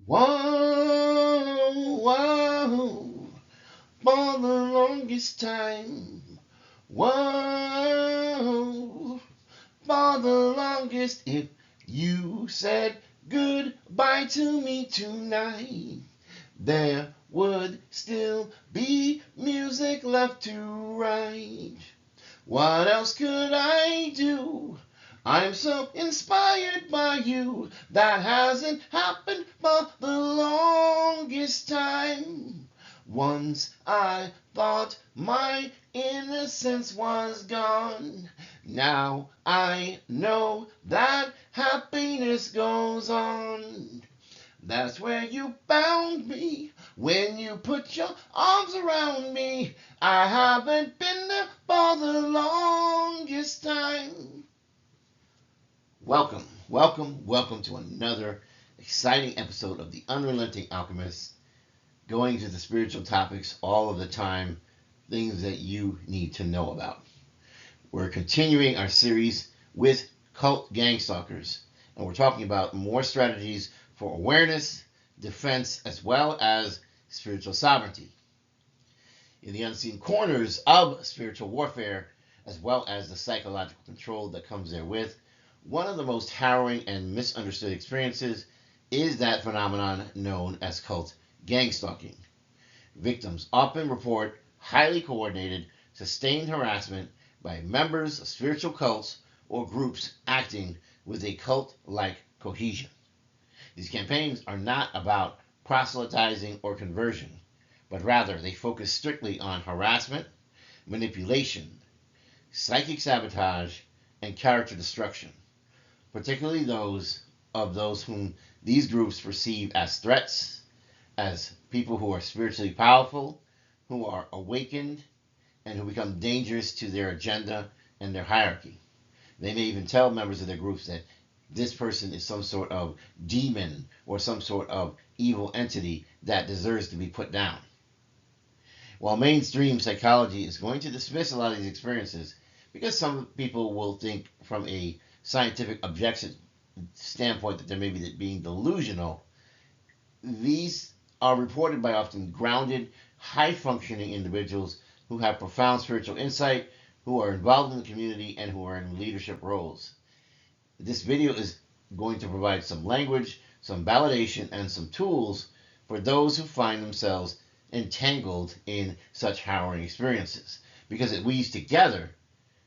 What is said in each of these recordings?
Whoa, whoa, for the longest time. Whoa, for the longest. If you said goodbye to me tonight, there would still be music left to write. What else could I do? I'm so inspired by you. That hasn't happened for the longest time. Once I thought my innocence was gone. Now I know that happiness goes on. That's where you found me when you put your arms around me. I haven't been there for the longest time. Welcome to another exciting episode of the Unrelenting Alchemist, going to the spiritual topics all of the time, things that you need to know about. We're continuing our series with cult Gangstalkers, and we're talking about more strategies for awareness, defense, as well as spiritual sovereignty. In the unseen corners of spiritual warfare, as well as the psychological control that comes therewith, one of the most harrowing and misunderstood experiences is that phenomenon known as cult gangstalking. Victims often report highly coordinated, sustained harassment by members of spiritual cults or groups acting with a cult-like cohesion. These campaigns are not about proselytizing or conversion, but rather they focus strictly on harassment, manipulation, psychic sabotage, and character destruction, particularly those whom these groups perceive as threats, as people who are spiritually powerful, who are awakened, and who become dangerous to their agenda and their hierarchy. They may even tell members of their groups that this person is some sort of demon or some sort of evil entity that deserves to be put down. While mainstream psychology is going to dismiss a lot of these experiences because some people will think from a scientific objection standpoint that they may be being delusional, these are reported by often grounded, high-functioning individuals who have profound spiritual insight, who are involved in the community, and who are in leadership roles. This video is going to provide some language, some validation, and some tools for those who find themselves entangled in such harrowing experiences, because it weaves together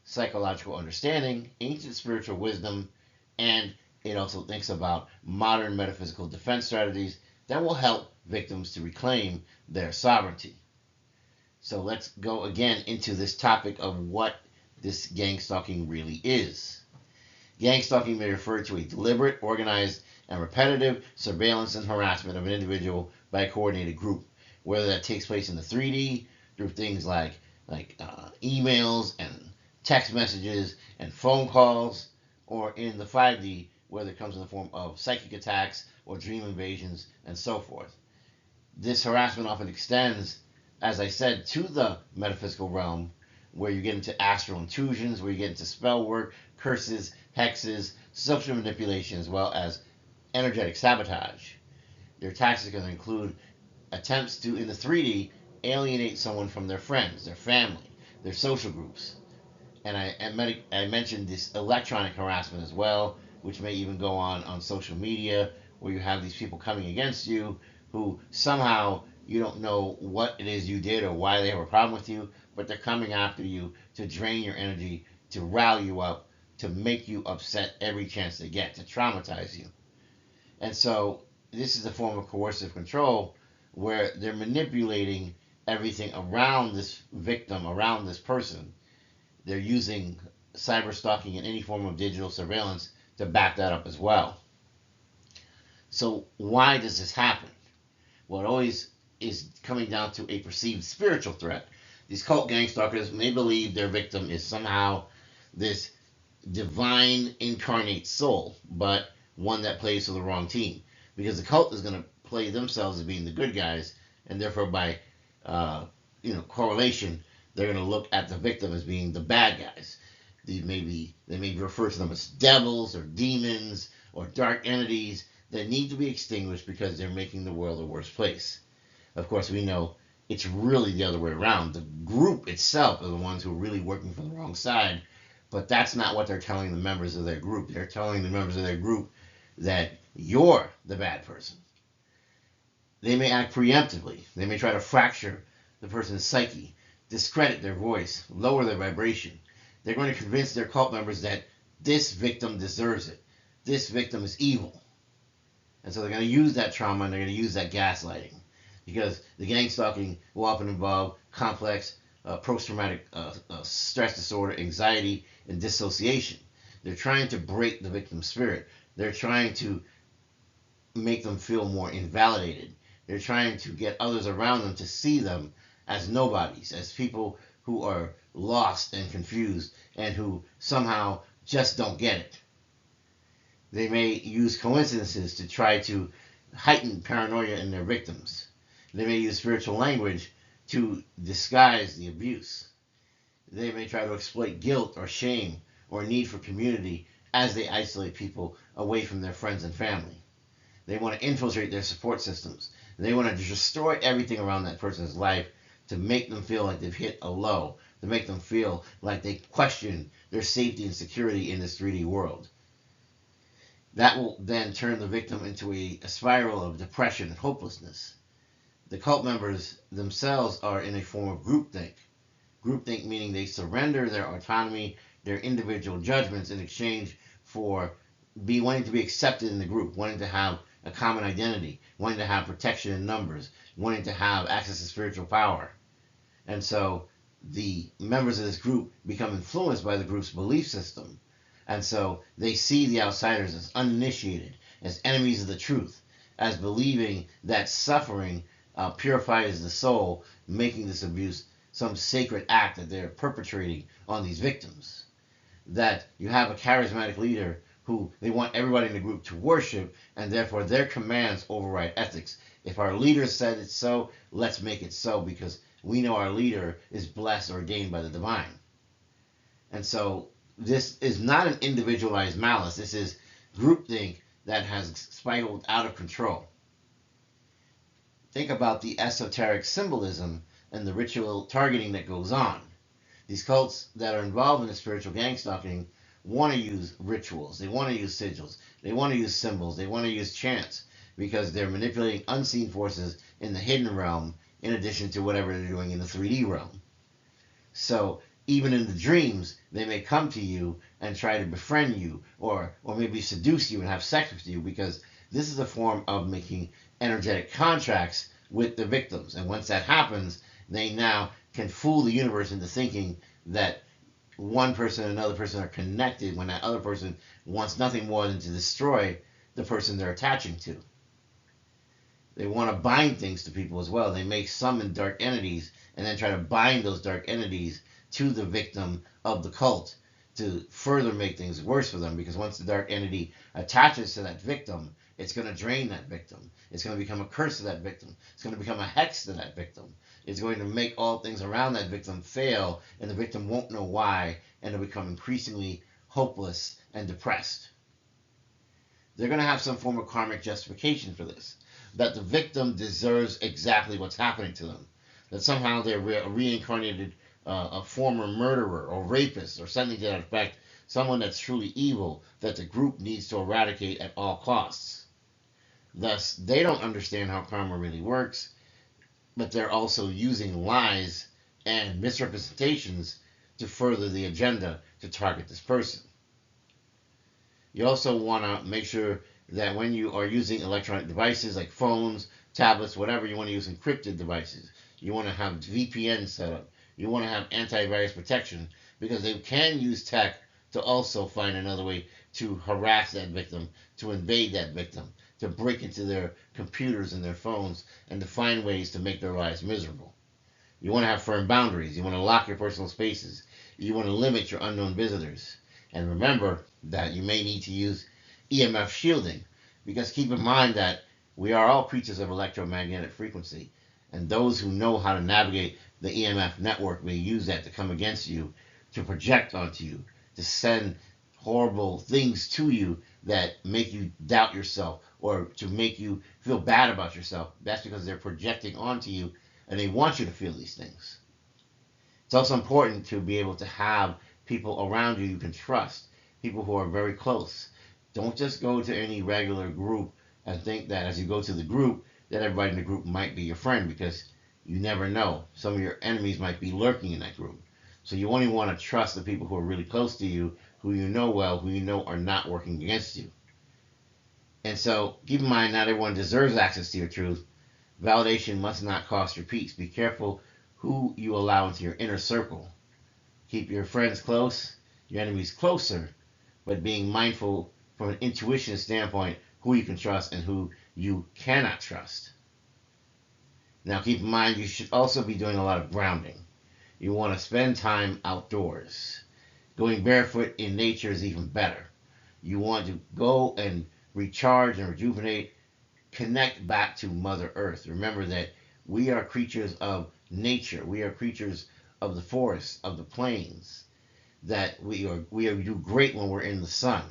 psychological understanding, ancient spiritual wisdom, and it also thinks about modern metaphysical defense strategies that will help victims to reclaim their sovereignty. So let's go again into this topic of what this gangstalking really is. Gangstalking may refer to a deliberate, organized, and repetitive surveillance and harassment of an individual by a coordinated group, whether that takes place in the 3D through things like emails and text messages and phone calls, or in the 5D, whether it comes in the form of psychic attacks or dream invasions and so forth. This harassment often extends, as I said, to the metaphysical realm, where you get into astral intrusions, where you get into spell work, curses, hexes, social manipulation, as well as energetic sabotage. Their tactics are going to include attempts to, in the 3D, alienate someone from their friends, their family, their social groups. And I mentioned this electronic harassment as well, which may even go on social media, where you have these people coming against you who somehow you don't know what it is you did or why they have a problem with you, but they're coming after you to drain your energy, to rile you up, to make you upset every chance they get, to traumatize you. And so this is a form of coercive control where they're manipulating everything around this victim, around this person. They're using cyber stalking and any form of digital surveillance to back that up as well. So why does this happen? Well, it always is coming down to a perceived spiritual threat. These cult gangstalkers may believe their victim is somehow this divine incarnate soul, but one that plays for the wrong team. Because the cult is going to play themselves as being the good guys, and therefore by correlation, they're going to look at the victim as being the bad guys. They may refer to them as devils or demons or dark entities that need to be extinguished because they're making the world a worse place. Of course, we know it's really the other way around. The group itself are the ones who are really working for the wrong side, but that's not what they're telling the members of their group. They're telling the members of their group that you're the bad person. They may act preemptively. They may try to fracture the person's psyche, discredit their voice, lower their vibration. They're going to convince their cult members that this victim deserves it. This victim is evil. And so they're going to use that trauma and they're going to use that gaslighting. Because the gang stalking will often involve complex post-traumatic stress disorder, anxiety, and dissociation. They're trying to break the victim's spirit. They're trying to make them feel more invalidated. They're trying to get others around them to see them as nobodies, as people who are lost and confused and who somehow just don't get it. They may use coincidences to try to heighten paranoia in their victims. They may use spiritual language to disguise the abuse. They may try to exploit guilt or shame or need for community as they isolate people away from their friends and family. They want to infiltrate their support systems. They want to destroy everything around that person's life to make them feel like they've hit a low, to make them feel like they question their safety and security in this 3D world. That will then turn the victim into a spiral of depression and hopelessness. The cult members themselves are in a form of groupthink. Groupthink meaning they surrender their autonomy, their individual judgments in exchange for wanting to be accepted in the group, wanting to have a common identity, wanting to have protection in numbers, wanting to have access to spiritual power. And so the members of this group become influenced by the group's belief system. And so they see the outsiders as uninitiated, as enemies of the truth, as believing that suffering purifies the soul, making this abuse some sacred act that they're perpetrating on these victims. That you have a charismatic leader who they want everybody in the group to worship, and therefore their commands override ethics. If our leader said it's so, let's make it so, because we know our leader is blessed or ordained by the divine. And so this is not an individualized malice. This is groupthink that has spiraled out of control. Think about the esoteric symbolism and the ritual targeting that goes on. These cults that are involved in the spiritual gang stalking want to use rituals. They want to use sigils. They want to use symbols. They want to use chants because they're manipulating unseen forces in the hidden realm in addition to whatever they're doing in the 3D realm. So even in the dreams, they may come to you and try to befriend you or maybe seduce you and have sex with you, because this is a form of making energetic contracts with the victims. And once that happens, they now can fool the universe into thinking that one person and another person are connected when that other person wants nothing more than to destroy the person they're attaching to. They want to bind things to people as well. They may summon dark entities and then try to bind those dark entities to the victim of the cult to further make things worse for them, because once the dark entity attaches to that victim, it's going to drain that victim. It's going to become a curse to that victim. It's going to become a hex to that victim. It's going to make all things around that victim fail, and the victim won't know why, and it'll become increasingly hopeless and depressed. They're going to have some form of karmic justification for this, that the victim deserves exactly what's happening to them, that somehow they're reincarnated a former murderer or rapist or something to that effect, someone that's truly evil that the group needs to eradicate at all costs. Thus, they don't understand how karma really works, but they're also using lies and misrepresentations to further the agenda to target this person. You also want to make sure that when you are using electronic devices like phones, tablets, whatever, you want to use encrypted devices. You want to have VPN set up. You want to have antivirus protection, because they can use tech to also find another way to harass that victim, to invade that victim, to break into their computers and their phones, and to find ways to make their lives miserable. You want to have firm boundaries. You want to lock your personal spaces. You want to limit your unknown visitors. And remember that you may need to use EMF shielding, because keep in mind that we are all creatures of electromagnetic frequency, and those who know how to navigate the EMF network may use that to come against you, to project onto you, to send horrible things to you that make you doubt yourself or to make you feel bad about yourself, that's because they're projecting onto you and they want you to feel these things. It's also important to be able to have people around you can trust, people who are very close. Don't just go to any regular group and think that as you go to the group, that everybody in the group might be your friend, because you never know. Some of your enemies might be lurking in that group. So you only want to trust the people who are really close to you, who you know well, who you know are not working against you. And so keep in mind, not everyone deserves access to your truth. Validation must not cost your peace. Be careful who you allow into your inner circle. Keep your friends close, your enemies closer, but being mindful from an intuition standpoint who you can trust and who you cannot trust. Now keep in mind, you should also be doing a lot of grounding. You want to spend time outdoors. Going barefoot in nature is even better. You want to go and recharge and rejuvenate, connect back to Mother Earth. Remember that we are creatures of nature. We are creatures of the forest, of the plains. That we do great when we're in the sun,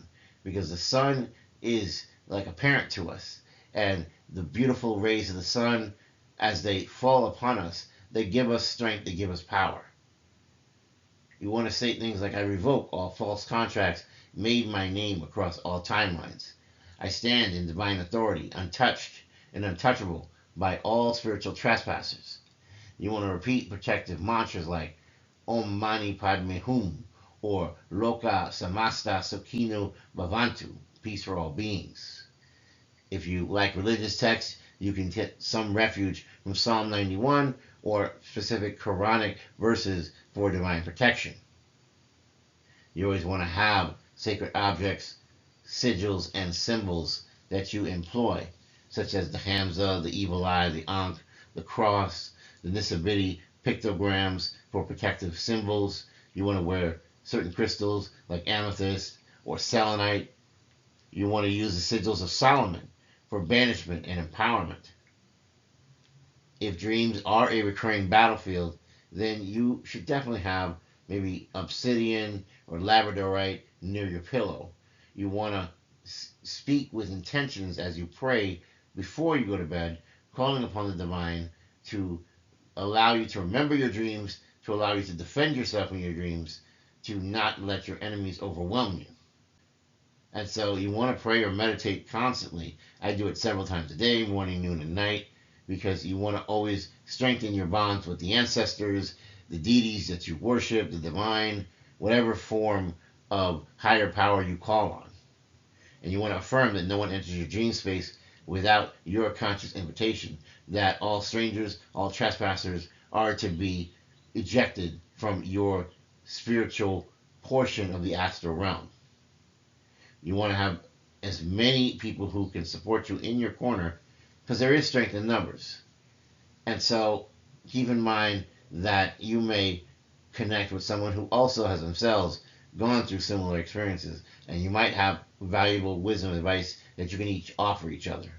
because the sun is like a parent to us, and the beautiful rays of the sun, as they fall upon us, they give us strength, they give us power. You want to say things like, I revoke all false contracts made my name across all timelines. I stand in divine authority, untouched and untouchable by all spiritual trespassers. You want to repeat protective mantras like Om Mani Padme Hum or Loka Samasta Sukhino Bhavantu, peace for all beings. If you like religious texts, you can get some refuge from Psalm 91 or specific Quranic verses for divine protection. You always want to have sacred objects, sigils, and symbols that you employ, such as the Hamza, the Evil Eye, the Ankh, the Cross, the Nisabiti pictograms for protective symbols. You want to wear certain crystals like amethyst or selenite. You want to use the sigils of Solomon for banishment and empowerment. If dreams are a recurring battlefield, then you should definitely have maybe obsidian or labradorite near your pillow. You want to speak with intentions as you pray before you go to bed, calling upon the divine to allow you to remember your dreams, to allow you to defend yourself in your dreams, to not let your enemies overwhelm you. And so you want to pray or meditate constantly. I do it several times a day, morning, noon, and night, because you want to always strengthen your bonds with the ancestors, the deities that you worship, the divine, whatever form of higher power you call on. And you want to affirm that no one enters your dream space without your conscious invitation, that all strangers, all trespassers are to be ejected from your spiritual portion of the astral realm. You want to have as many people who can support you in your corner, because there is strength in numbers. And so keep in mind that you may connect with someone who also has themselves gone through similar experiences, and you might have valuable wisdom and advice that you can each offer each other.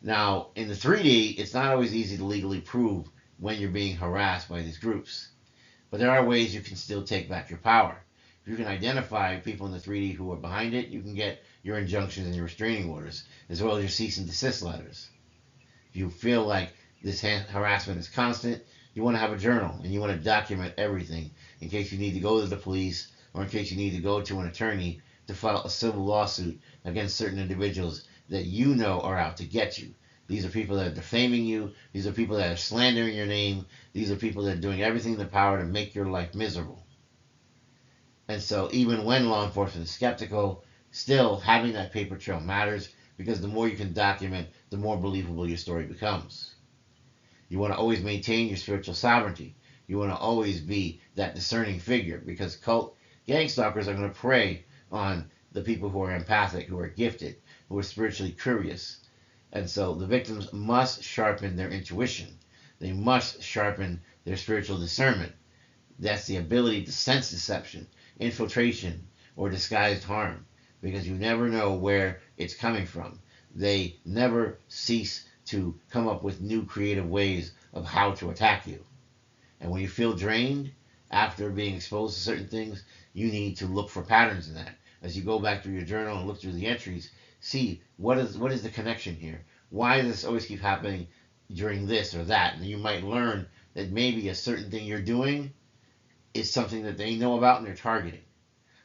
Now, in the 3D, it's not always easy to legally prove when you're being harassed by these groups, but there are ways you can still take back your power. If you can identify people in the 3D who are behind it, you can get your injunctions and your restraining orders, as well as your cease and desist letters. If you feel like this harassment is constant, you want to have a journal and you want to document everything in case you need to go to the police or in case you need to go to an attorney to file a civil lawsuit against certain individuals that you know are out to get you. These are people that are defaming you. These are people that are slandering your name. These are people that are doing everything in their power to make your life miserable. And so even when law enforcement is skeptical, still having that paper trail matters, because the more you can document, the more believable your story becomes. You want to always maintain your spiritual sovereignty. You want to always be that discerning figure, because cult gangstalkers are going to prey on the people who are empathic, who are gifted, who are spiritually curious. And so the victims must sharpen their intuition. They must sharpen their spiritual discernment. That's the ability to sense deception, infiltration, or disguised harm, because you never know where it's coming from. They never cease to come up with new creative ways of how to attack you. And when you feel drained, after being exposed to certain things, you need to look for patterns in that. As you go back through your journal and look through the entries, see what is the connection here. Why does this always keep happening during this or that? And you might learn that maybe a certain thing you're doing is something that they know about and they're targeting.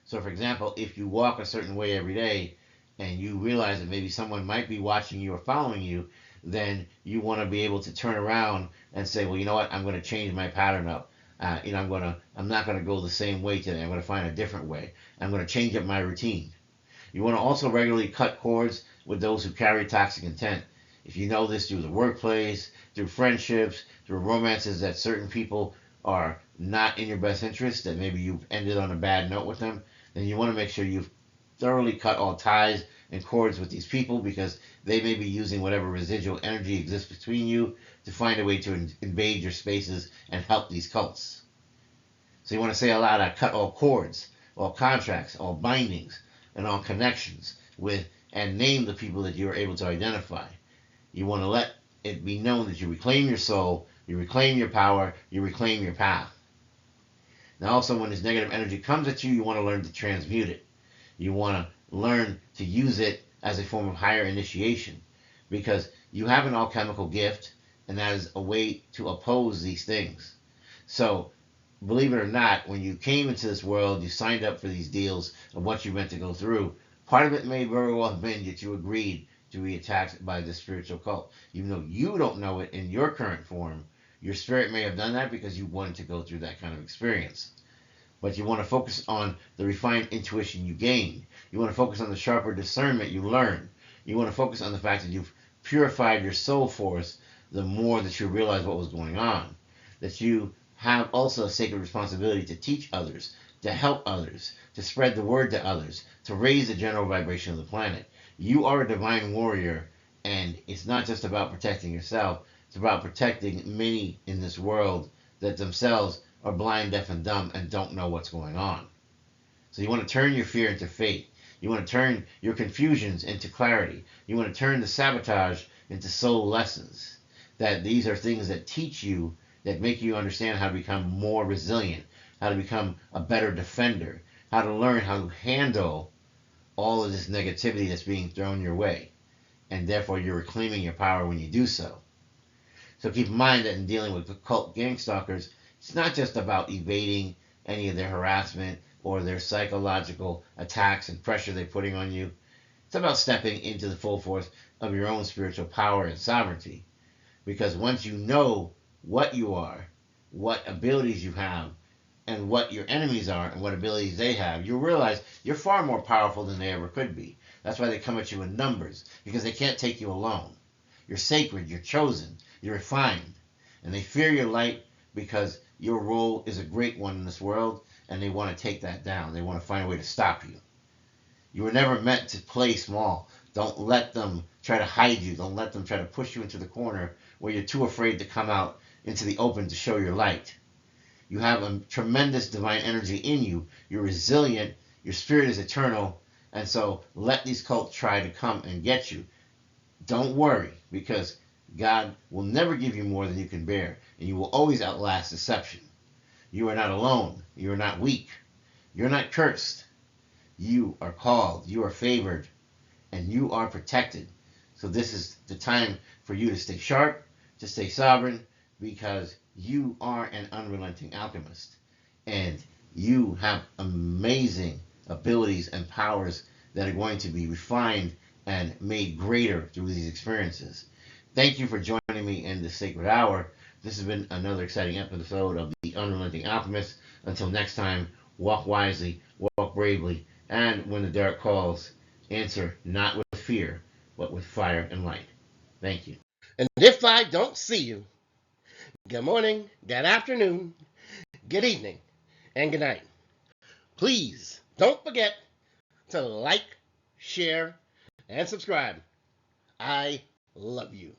So, for example, if you walk a certain way every day and you realize that maybe someone might be watching you or following you, then you want to be able to turn around and say, well, you know what, I'm going to change my pattern up. I'm not going to go the same way today. I'm going to find a different way. I'm going to change up my routine. You want to also regularly cut cords with those who carry toxic intent. If you know this through the workplace, through friendships, through romances, that certain people are not in your best interest, that maybe you've ended on a bad note with them, then you want to make sure you've thoroughly cut all ties and cords with these people, because they may be using whatever residual energy exists between you to find a way to invade your spaces and help these cults. So you want to say aloud, I cut all cords, all contracts, all bindings, and all connections with, and name the people that you are able to identify. You want to let it be known that you reclaim your soul, you reclaim your power, you reclaim your path. Now also, when this negative energy comes at you, you want to learn to transmute it. You want to learn to use it as a form of higher initiation, because you have an alchemical gift, and that is a way to oppose these things. So, believe it or not, when you came into this world, you signed up for these deals of what you meant to go through. Part of it may very well have been that you agreed to be attacked by this spiritual cult. Even though you don't know it in your current form, your spirit may have done that because you wanted to go through that kind of experience. But you want to focus on the refined intuition you gain. You want to focus on the sharper discernment you learn. You want to focus on the fact that you've purified your soul force the more that you realize what was going on. That you have also a sacred responsibility to teach others, to help others, to spread the word to others, to raise the general vibration of the planet. You are a divine warrior, and it's not just about protecting yourself, it's about protecting many in this world that themselves are blind, deaf, and dumb and don't know what's going on. So you want to turn your fear into faith. You want to turn your confusions into clarity. You want to turn the sabotage into soul lessons. That these are things that teach you, that make you understand how to become more resilient, how to become a better defender, how to learn how to handle all of this negativity that's being thrown your way. And therefore you're reclaiming your power when you do so. So keep in mind that in dealing with the cult Gangstalkers, it's not just about evading any of their harassment or their psychological attacks and pressure they're putting on you. It's about stepping into the full force of your own spiritual power and sovereignty. Because once you know what you are, what abilities you have, and what your enemies are and what abilities they have, you'll realize you're far more powerful than they ever could be. That's why they come at you in numbers, because they can't take you alone. You're sacred, you're chosen, you're refined, and they fear your light because your role is a great one in this world, and they want to take that down. They want to find a way to stop you. You were never meant to play small. Don't let them try to hide you. Don't let them try to push you into the corner where you're too afraid to come out into the open to show your light. You have a tremendous divine energy in you. You're resilient. Your spirit is eternal. And so let these cults try to come and get you. Don't worry, because God will never give you more than you can bear, and you will always outlast deception. You are not alone. You are not weak. You're not cursed. You are called. You are favored, and you are protected. So this is the time for you to stay sharp, to stay sovereign, because you are an unrelenting alchemist, and you have amazing abilities and powers that are going to be refined and made greater through these experiences. Thank you for joining me in this sacred hour. This has been another exciting episode of the Unrelenting Alchemist. Until next time, walk wisely, walk bravely, and when the dark calls, answer not with fear, but with fire and light. Thank you. And if I don't see you, good morning, good afternoon, good evening, and good night. Please don't forget to like, share, and subscribe. I love you.